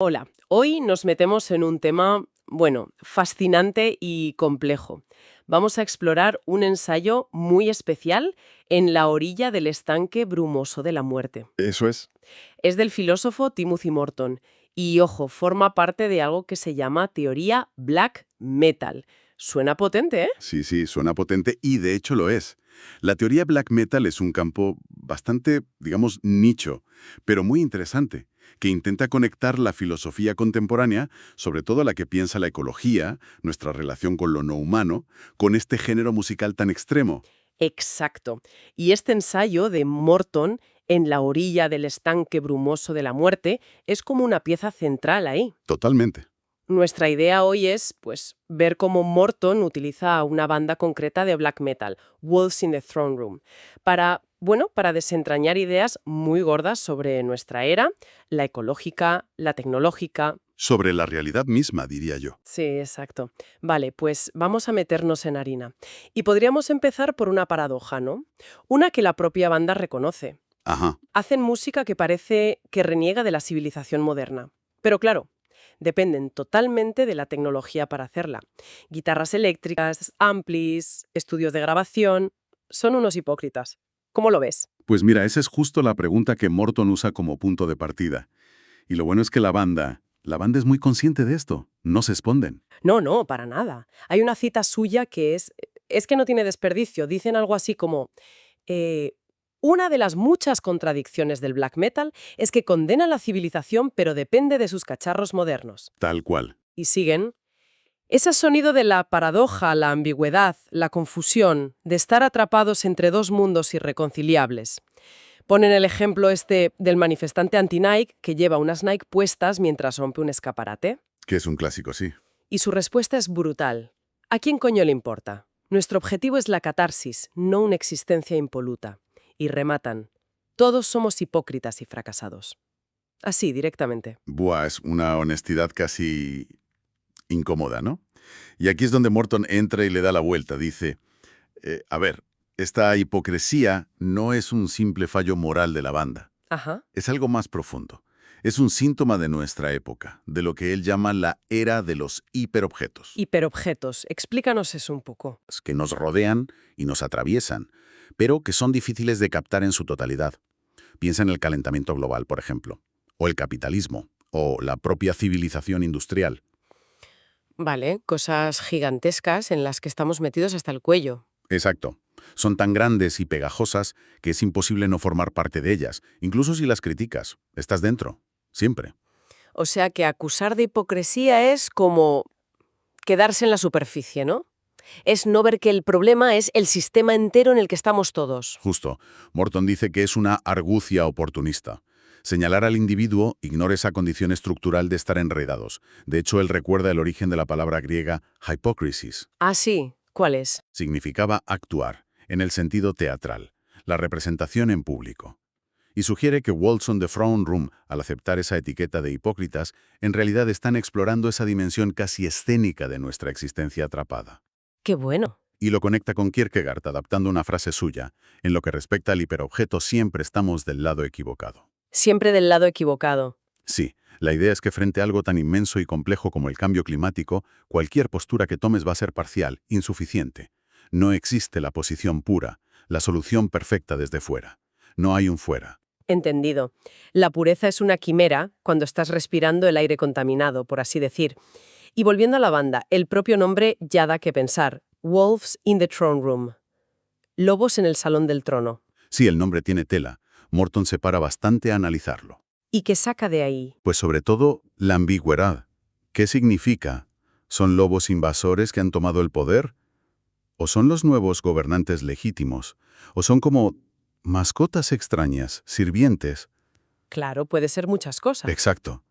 Hola, hoy nos metemos en un tema, bueno, fascinante y complejo. Vamos a explorar un ensayo muy especial en la orilla del estanque brumoso de la muerte. Eso es. Es del filósofo Timothy Morton y, ojo, forma parte de algo que se llama teoría black metal. Suena potente, ¿eh? Sí, sí, suena potente y de hecho lo es. La teoría black metal es un campo bastante, digamos, nicho, pero muy interesante, que intenta conectar la filosofía contemporánea, sobre todo la que piensa la ecología, nuestra relación con lo no humano, con este género musical tan extremo. Exacto. Y este ensayo de Morton en la orilla del estanque brumoso de la muerte es como una pieza central ahí. Totalmente. Nuestra idea hoy es, pues, ver cómo Morton utiliza una banda concreta de black metal, Wolves in the Throne Room, para, bueno, para desentrañar ideas muy gordas sobre nuestra era, la ecológica, la tecnológica. Sobre la realidad misma, diría yo. Sí, exacto. Vale, pues vamos a meternos en harina. Y podríamos empezar por una paradoja, ¿no? Una que la propia banda reconoce. Ajá. Hacen música que parece que reniega de la civilización moderna. Pero claro, dependen totalmente de la tecnología para hacerla. Guitarras eléctricas, amplis, estudios de grabación. Son unos hipócritas. ¿Cómo lo ves? Pues mira, esa es justo la pregunta que Morton usa como punto de partida. Y lo bueno es que la banda es muy consciente de esto, no se esconden. No, no, para nada. Hay una cita suya que es que no tiene desperdicio. Dicen algo así como, eh, una de las muchas contradicciones del black metal es que condena la civilización pero depende de sus cacharros modernos. Tal cual. Y siguen. Ese sonido de la paradoja, la ambigüedad, la confusión, de estar atrapados entre dos mundos irreconciliables. Ponen el ejemplo este del manifestante anti-Nike que lleva unas Nike puestas mientras rompe un escaparate. Que es un clásico, sí. Y su respuesta es brutal. ¿A quién coño le importa? Nuestro objetivo es la catarsis, no una existencia impoluta. Y rematan. Todos somos hipócritas y fracasados. Así, directamente. Buah, es una honestidad casi incómoda, ¿no? Y aquí es donde Morton entra y le da la vuelta. Dice, a ver, esta hipocresía no es un simple fallo moral de la banda. Ajá. Es algo más profundo. Es un síntoma de nuestra época, de lo que él llama la era de los hiperobjetos, Hiperobjetos. Explícanos eso un poco. que nos rodean y nos atraviesan, pero que son difíciles de captar en su totalidad. Piensa en el calentamiento global, por ejemplo, o el capitalismo, o la propia civilización industrial. Vale, cosas gigantescas en las que estamos metidos hasta el cuello. Exacto. Son tan grandes y pegajosas que es imposible no formar parte de ellas, incluso si las criticas. Estás dentro, siempre. O sea que acusar de hipocresía es como quedarse en la superficie, ¿no? Es no ver que el problema es el sistema entero en el que estamos todos. Justo. Morton dice que es una argucia oportunista. Señalar al individuo ignora esa condición estructural de estar enredados. De hecho, él recuerda el origen de la palabra griega hypocrisis. Ah, sí. ¿Cuál es? Significaba actuar, en el sentido teatral, la representación en público. Y sugiere que Waltz on the Throne Room, al aceptar esa etiqueta de hipócritas, en realidad están explorando esa dimensión casi escénica de nuestra existencia atrapada. Qué bueno. Y lo conecta con Kierkegaard adaptando una frase suya, en lo que respecta al hiperobjeto siempre estamos del lado equivocado. Siempre del lado equivocado. Sí, la idea es que frente a algo tan inmenso y complejo como el cambio climático, cualquier postura que tomes va a ser parcial, insuficiente. No existe la posición pura, la solución perfecta desde fuera. No hay un fuera. Entendido. La pureza es una quimera cuando estás respirando el aire contaminado, por así decir. Y volviendo a la banda, el propio nombre ya da que pensar. Wolves in the Throne Room. Lobos en el Salón del Trono. Sí, el nombre tiene tela. Morton se para bastante a analizarlo. ¿Y qué saca de ahí? Pues sobre todo, la ambigüedad. ¿Qué significa? ¿Son lobos invasores que han tomado el poder? ¿O son los nuevos gobernantes legítimos? ¿O son como mascotas extrañas, sirvientes? Claro, puede ser muchas cosas. Exacto.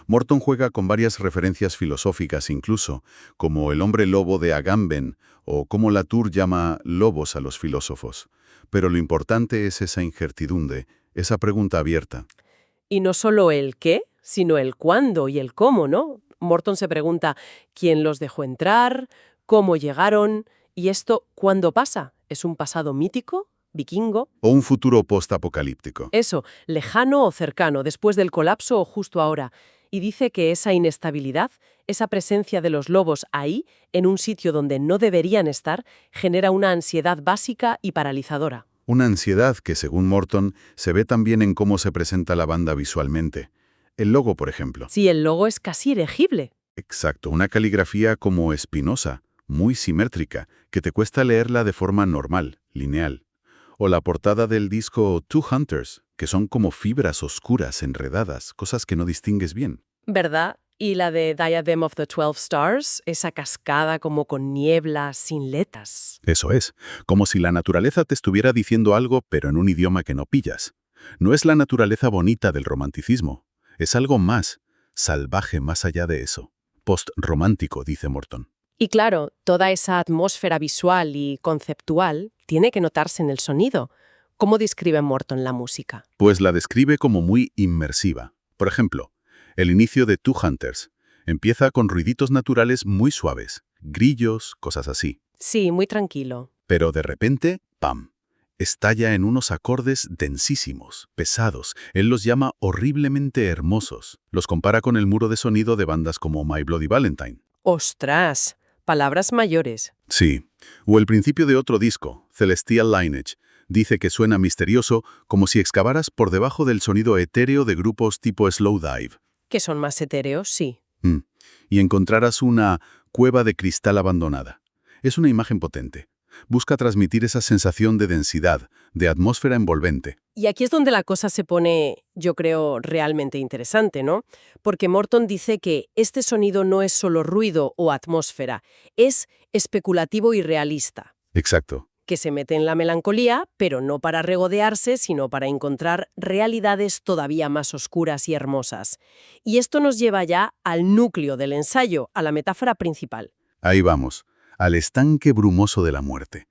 Morton juega con varias referencias filosóficas incluso, como el hombre lobo de Agamben o como Latour llama lobos a los filósofos. Pero lo importante es esa incertidumbre, esa pregunta abierta. Y no solo el qué, sino el cuándo y el cómo, ¿no? Morton se pregunta quién los dejó entrar, cómo llegaron, y esto, ¿cuándo pasa? ¿Es un pasado mítico? ¿Vikingo? O un futuro postapocalíptico. Eso, lejano o cercano, después del colapso o justo ahora. Y dice que esa inestabilidad, esa presencia de los lobos ahí, en un sitio donde no deberían estar, genera una ansiedad básica y paralizadora. Una ansiedad que, según Morton, se ve también en cómo se presenta la banda visualmente. El logo, por ejemplo. Sí, el logo es casi ilegible. Exacto, una caligrafía como espinosa, muy simétrica, que te cuesta leerla de forma normal, lineal. O la portada del disco Two Hunters, que son como fibras oscuras, enredadas, cosas que no distingues bien. ¿Verdad? Y la de Diadem of the 12 Stars, esa cascada como con niebla, sin letas. Eso es, como si la naturaleza te estuviera diciendo algo, pero en un idioma que no pillas. No es la naturaleza bonita del romanticismo, es algo más, salvaje más allá de eso. Post-romántico, dice Morton. Y claro, toda esa atmósfera visual y conceptual tiene que notarse en el sonido. ¿Cómo describe Morton la música? Pues la describe como muy inmersiva. Por ejemplo, el inicio de Two Hunters empieza con ruiditos naturales muy suaves, grillos, cosas así. Sí, muy tranquilo. Pero de repente, ¡pam!, estalla en unos acordes densísimos, pesados. Él los llama horriblemente hermosos. Los compara con el muro de sonido de bandas como My Bloody Valentine. ¡Ostras! Palabras mayores. Sí. O el principio de otro disco, Celestial Lineage, dice que suena misterioso como si excavaras por debajo del sonido etéreo de grupos tipo Slowdive. Que son más etéreos, sí. Y encontraras una cueva de cristal abandonada. Es una imagen potente. Busca transmitir esa sensación de densidad, de atmósfera envolvente. Y aquí es donde la cosa se pone, yo creo, realmente interesante, ¿no? Porque Morton dice que este sonido no es solo ruido o atmósfera, es especulativo y realista, Exacto. que se mete en la melancolía, pero no para regodearse, sino para encontrar realidades todavía más oscuras y hermosas. Y esto nos lleva ya al núcleo del ensayo, a la metáfora principal. Ahí vamos, al estanque brumoso de la muerte,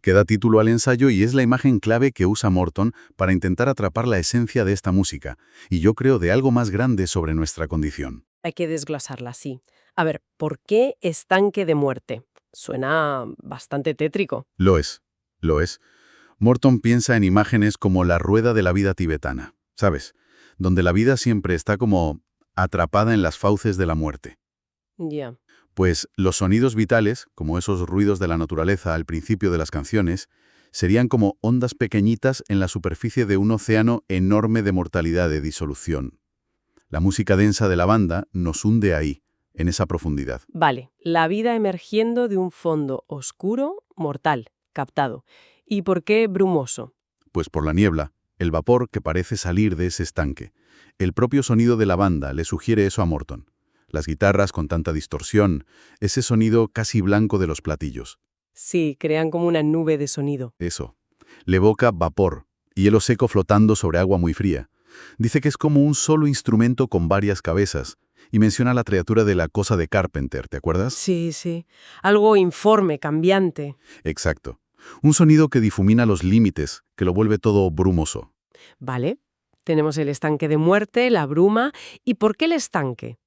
que da título al ensayo y es la imagen clave que usa Morton para intentar atrapar la esencia de esta música, y yo creo de algo más grande sobre nuestra condición. Hay que desglosarla así. A ver, ¿por qué estanque de muerte? Suena bastante tétrico. Lo es, lo es. Morton piensa en imágenes como la rueda de la vida tibetana, ¿sabes? Donde la vida siempre está como atrapada en las fauces de la muerte. Ya. Pues los sonidos vitales, como esos ruidos de la naturaleza al principio de las canciones, serían como ondas pequeñitas en la superficie de un océano enorme de mortalidad, de disolución. La música densa de la banda nos hunde ahí, en esa profundidad. Vale, la vida emergiendo de un fondo oscuro, mortal, captado. ¿Y por qué brumoso? Pues por la niebla, el vapor que parece salir de ese estanque. El propio sonido de la banda le sugiere eso a Morton. Las guitarras con tanta distorsión, ese sonido casi blanco de los platillos. Sí, crean como una nube de sonido. Eso. Le evoca vapor, hielo seco flotando sobre agua muy fría. Dice que es como un solo instrumento con varias cabezas, y menciona la criatura de la cosa de Carpenter, ¿te acuerdas? Sí, sí. Algo informe, cambiante. Exacto. Un sonido que difumina los límites, que lo vuelve todo brumoso. Vale. Tenemos el estanque de muerte, la bruma. ¿Y por qué el estanque?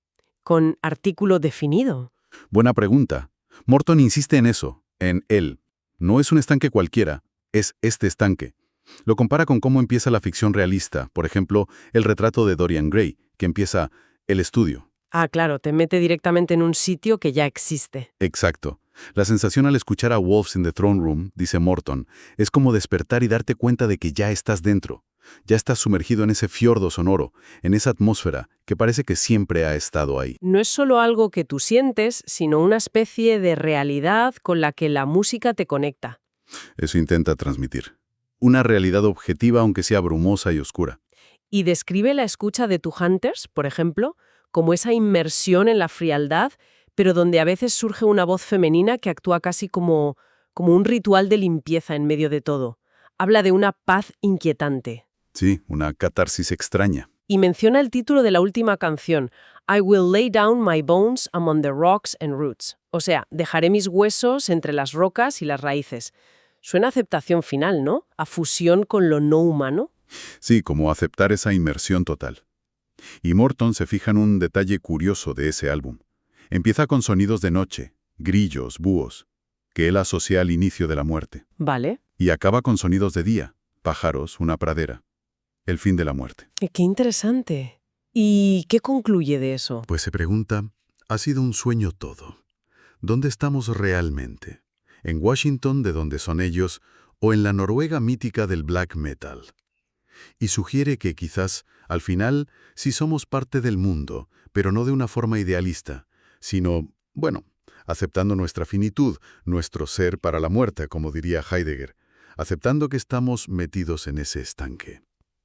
Con artículo definido. Buena pregunta. Morton insiste en eso, en él. No es un estanque cualquiera, es este estanque. Lo compara con cómo empieza la ficción realista, por ejemplo, el retrato de Dorian Gray, que empieza el estudio. Ah, claro, te mete directamente en un sitio que ya existe. Exacto. La sensación al escuchar a Wolves in the Throne Room, dice Morton, es como despertar y darte cuenta de que ya estás dentro. Ya estás sumergido en ese fiordo sonoro, en esa atmósfera que parece que siempre ha estado ahí. No es solo algo que tú sientes, sino una especie de realidad con la que la música te conecta. Eso intenta transmitir. Una realidad objetiva aunque sea brumosa y oscura. Y describe la escucha de Two Hunters, por ejemplo, como esa inmersión en la frialdad, pero donde a veces surge una voz femenina que actúa casi como un ritual de limpieza en medio de todo. Habla de una paz inquietante. Sí, una catarsis extraña. Y menciona el título de la última canción, I will lay down my bones among the rocks and roots. O sea, dejaré mis huesos entre las rocas y las raíces. Suena a aceptación final, ¿no? A fusión con lo no humano. Sí, como aceptar esa inmersión total. Y Morton se fija en un detalle curioso de ese álbum. Empieza con sonidos de noche, grillos, búhos, que él asocia al inicio de la muerte. Vale. Y acaba con sonidos de día, pájaros, una pradera, el fin de la muerte. Qué interesante. ¿Y qué concluye de eso? Pues se pregunta, ¿ha sido un sueño todo? ¿Dónde estamos realmente? ¿En Washington, de donde son ellos, o en la Noruega mítica del black metal? Y sugiere que quizás, al final, sí somos parte del mundo, pero no de una forma idealista, sino, bueno, aceptando nuestra finitud, nuestro ser para la muerte, como diría Heidegger, aceptando que estamos metidos en ese estanque.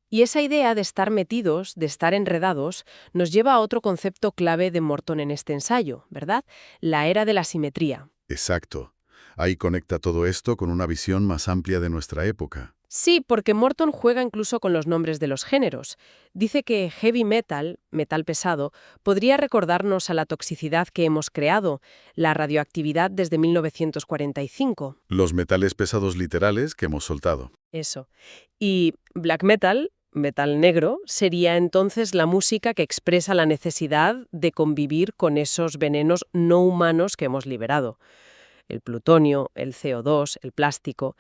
Y esa idea de estar metidos, de estar enredados, nos lleva a otro concepto clave de Morton en este ensayo, ¿verdad? La era de la simetría. Exacto. Ahí conecta todo esto con una visión más amplia de nuestra época. Sí, porque Morton juega incluso con los nombres de los géneros. Dice que heavy metal, metal pesado, podría recordarnos a la toxicidad que hemos creado, la radioactividad desde 1945. Los metales pesados literales que hemos soltado. Eso. Y black metal, metal negro, sería entonces la música que expresa la necesidad de convivir con esos venenos no humanos que hemos liberado. El plutonio, el CO2, el plástico.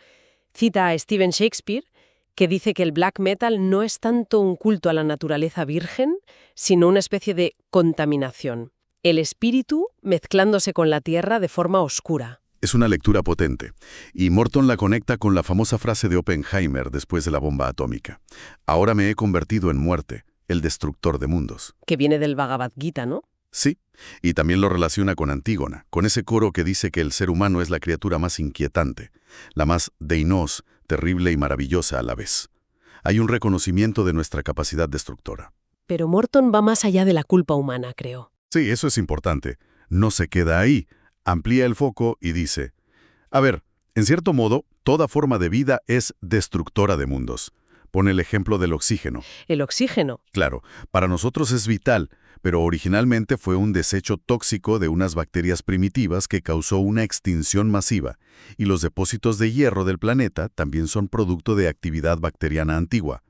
Cita a Stephen Shakespeare, que dice que el black metal no es tanto un culto a la naturaleza virgen, sino una especie de contaminación. El espíritu mezclándose con la tierra de forma oscura. Es una lectura potente, y Morton la conecta con la famosa frase de Oppenheimer después de la bomba atómica. Ahora me he convertido en muerte, el destructor de mundos. Que viene del Bhagavad Gita, ¿no? Sí, y también lo relaciona con Antígona, con ese coro que dice que el ser humano es la criatura más inquietante, la más deinos, terrible y maravillosa a la vez. Hay un reconocimiento de nuestra capacidad destructora. Pero Morton va más allá de la culpa humana, creo. Sí, eso es importante. No se queda ahí. Amplía el foco y dice, a ver, en cierto modo, toda forma de vida es destructora de mundos. Pone el ejemplo del oxígeno. El oxígeno. Claro, para nosotros es vital, pero originalmente fue un desecho tóxico de unas bacterias primitivas que causó una extinción masiva, y los depósitos de hierro del planeta también son producto de actividad bacteriana antigua.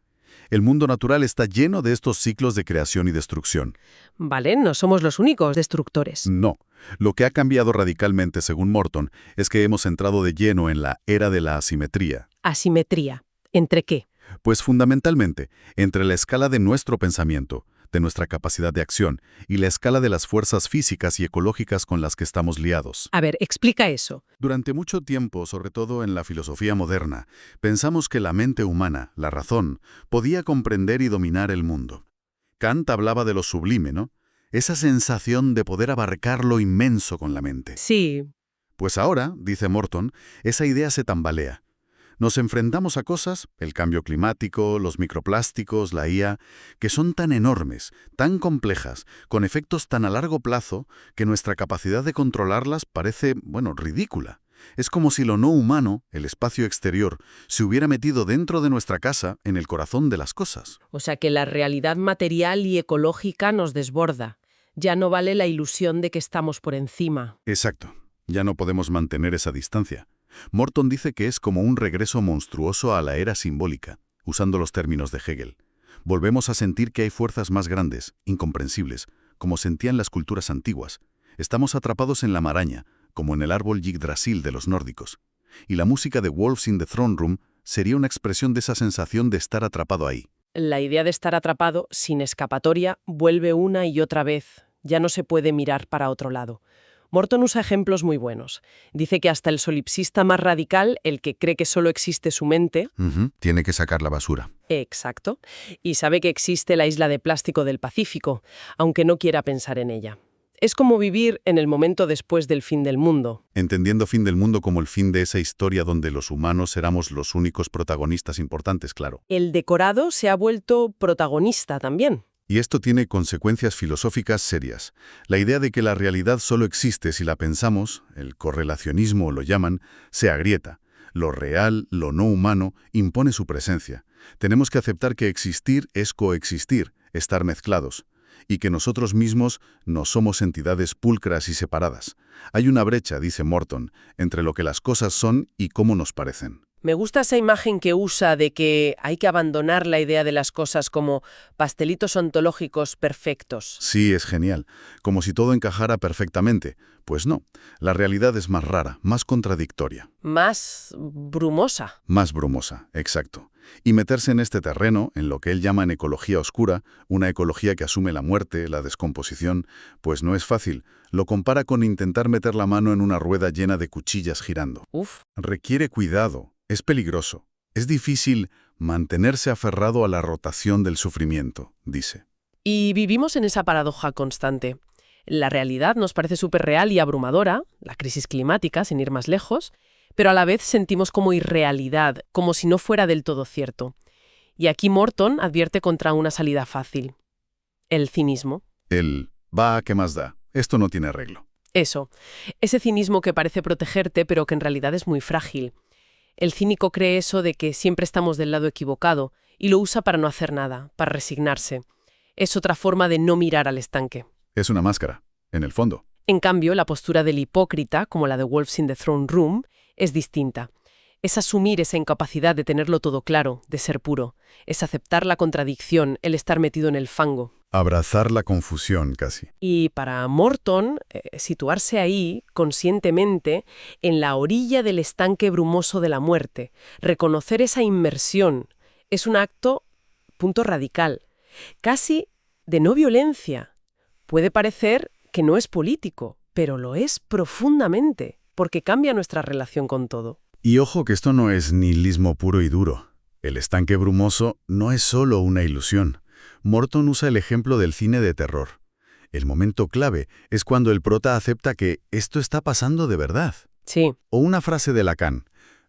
El mundo natural está lleno de estos ciclos de creación y destrucción. Vale, no somos los únicos destructores. No. Lo que ha cambiado radicalmente, según Morton, es que hemos entrado de lleno en la era de la asimetría. Asimetría. ¿Entre qué? Pues fundamentalmente, entre la escala de nuestro pensamiento, de nuestra capacidad de acción, y la escala de las fuerzas físicas y ecológicas con las que estamos liados. A ver, explica eso. Durante mucho tiempo, sobre todo en la filosofía moderna, pensamos que la mente humana, la razón, podía comprender y dominar el mundo. Kant hablaba de lo sublime, ¿no? Esa sensación de poder abarcar lo inmenso con la mente. Sí. Pues ahora, dice Morton, esa idea se tambalea. Nos enfrentamos a cosas, el cambio climático, los microplásticos, la IA, que son tan enormes, tan complejas, con efectos tan a largo plazo, que nuestra capacidad de controlarlas parece, ridícula. Es como si lo no humano, el espacio exterior, se hubiera metido dentro de nuestra casa, en el corazón de las cosas. O sea que la realidad material y ecológica nos desborda. Ya no vale la ilusión de que estamos por encima. Exacto. Ya no podemos mantener esa distancia. Morton dice que es como un regreso monstruoso a la era simbólica, usando los términos de Hegel. Volvemos a sentir que hay fuerzas más grandes, incomprensibles, como sentían las culturas antiguas. Estamos atrapados en la maraña, como en el árbol Yggdrasil de los nórdicos. Y la música de Wolves in the Throne Room sería una expresión de esa sensación de estar atrapado ahí. La idea de estar atrapado, sin escapatoria, vuelve una y otra vez. Ya no se puede mirar para otro lado. Morton usa ejemplos muy buenos. Dice que hasta el solipsista más radical, el que cree que solo existe su mente... Tiene que sacar la basura. Exacto. Y sabe que existe la isla de plástico del Pacífico, aunque no quiera pensar en ella. Es como vivir en el momento después del fin del mundo. Entendiendo fin del mundo como el fin de esa historia donde los humanos éramos los únicos protagonistas importantes, claro. El decorado se ha vuelto protagonista también. Y esto tiene consecuencias filosóficas serias. La idea de que la realidad solo existe si la pensamos, el correlacionismo lo llaman, se agrieta. Lo real, lo no humano, impone su presencia. Tenemos que aceptar que existir es coexistir, estar mezclados. Y que nosotros mismos no somos entidades pulcras y separadas. Hay una brecha, dice Morton, entre lo que las cosas son y cómo nos parecen. Me gusta esa imagen que usa de que hay que abandonar la idea de las cosas como pastelitos ontológicos perfectos. Sí, es genial. Como si todo encajara perfectamente. Pues no. La realidad es más rara, más contradictoria. Más brumosa. Más brumosa, exacto. Y meterse en este terreno, en lo que él llama en ecología oscura, una ecología que asume la muerte, la descomposición, pues no es fácil. Lo compara con intentar meter la mano en una rueda llena de cuchillas girando. Uf. Requiere cuidado, es peligroso. Es difícil mantenerse aferrado a la rotación del sufrimiento, dice. Y vivimos en esa paradoja constante. La realidad nos parece súper real y abrumadora, la crisis climática, sin ir más lejos, pero a la vez sentimos como irrealidad, como si no fuera del todo cierto. Y aquí Morton advierte contra una salida fácil. El cinismo. ¿Qué más da? Esto no tiene arreglo. Eso. Ese cinismo que parece protegerte, pero que en realidad es muy frágil. El cínico cree eso de que siempre estamos del lado equivocado y lo usa para no hacer nada, para resignarse. Es otra forma de no mirar al estanque. Es una máscara, en el fondo. En cambio, la postura del hipócrita, como la de Wolves in the Throne Room, es distinta. Es asumir esa incapacidad de tenerlo todo claro, de ser puro. Es aceptar la contradicción, el estar metido en el fango. Abrazar la confusión, casi. Y para Morton, situarse ahí, conscientemente, en la orilla del estanque brumoso de la muerte, reconocer esa inmersión, es un acto, punto radical, casi de no violencia. Puede parecer que no es político, pero lo es profundamente, porque cambia nuestra relación con todo. Y ojo que esto no es nihilismo puro y duro. El estanque brumoso no es solo una ilusión. Morton usa el ejemplo del cine de terror. El momento clave es cuando el prota acepta que esto está pasando de verdad. Sí. O una frase de Lacan.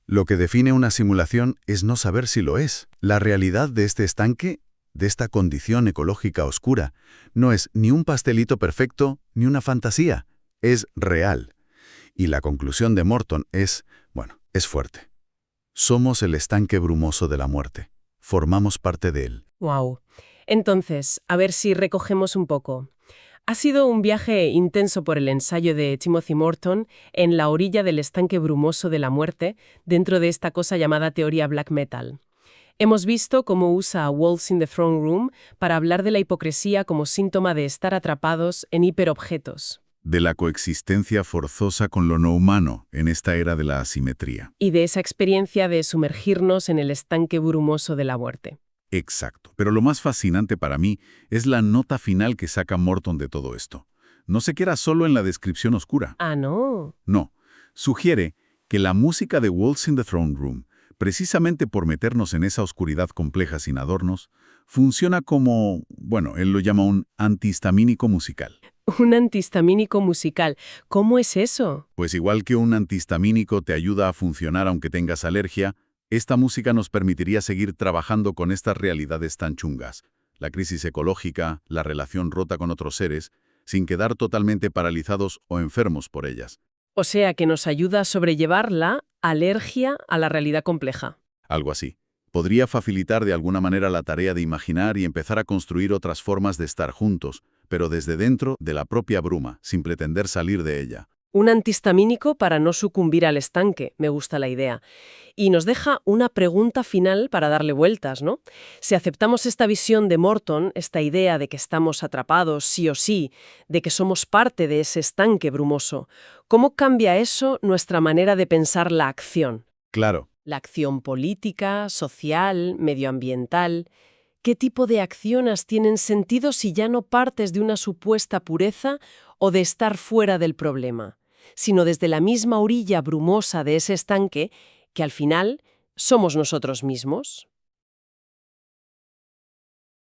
Lo que define una simulación es no saber si lo es. La realidad de este estanque, de esta condición ecológica oscura, no es ni un pastelito perfecto ni una fantasía. Es real. Y la conclusión de Morton es fuerte. Somos el estanque brumoso de la muerte. Formamos parte de él. Wow. Entonces, a ver si recogemos un poco. Ha sido un viaje intenso por el ensayo de Timothy Morton en la orilla del estanque brumoso de la muerte, dentro de esta cosa llamada teoría black metal. Hemos visto cómo usa a Wolves in the Throne Room para hablar de la hipocresía como síntoma de estar atrapados en hiperobjetos. De la coexistencia forzosa con lo no humano en esta era de la asimetría. Y de esa experiencia de sumergirnos en el estanque brumoso de la muerte. Exacto. Pero lo más fascinante para mí es la nota final que saca Morton de todo esto. No se queda solo en la descripción oscura. Ah, no. No. Sugiere que la música de Wolves in the Throne Room, precisamente por meternos en esa oscuridad compleja sin adornos, funciona como, él lo llama un antihistamínico musical. Un antihistamínico musical. ¿Cómo es eso? Pues igual que un antihistamínico te ayuda a funcionar aunque tengas alergia, esta música nos permitiría seguir trabajando con estas realidades tan chungas, la crisis ecológica, la relación rota con otros seres, sin quedar totalmente paralizados o enfermos por ellas. O sea, que nos ayuda a sobrellevar la alergia a la realidad compleja. Algo así. Podría facilitar de alguna manera la tarea de imaginar y empezar a construir otras formas de estar juntos, pero desde dentro de la propia bruma, sin pretender salir de ella. Un antihistamínico para no sucumbir al estanque, me gusta la idea. Y nos deja una pregunta final para darle vueltas, ¿no? Si aceptamos esta visión de Morton, esta idea de que estamos atrapados sí o sí, de que somos parte de ese estanque brumoso, ¿cómo cambia eso nuestra manera de pensar la acción? Claro. La acción política, social, medioambiental. ¿Qué tipo de acciones tienen sentido si ya no partes de una supuesta pureza o de estar fuera del problema, sino desde la misma orilla brumosa de ese estanque que al final somos nosotros mismos?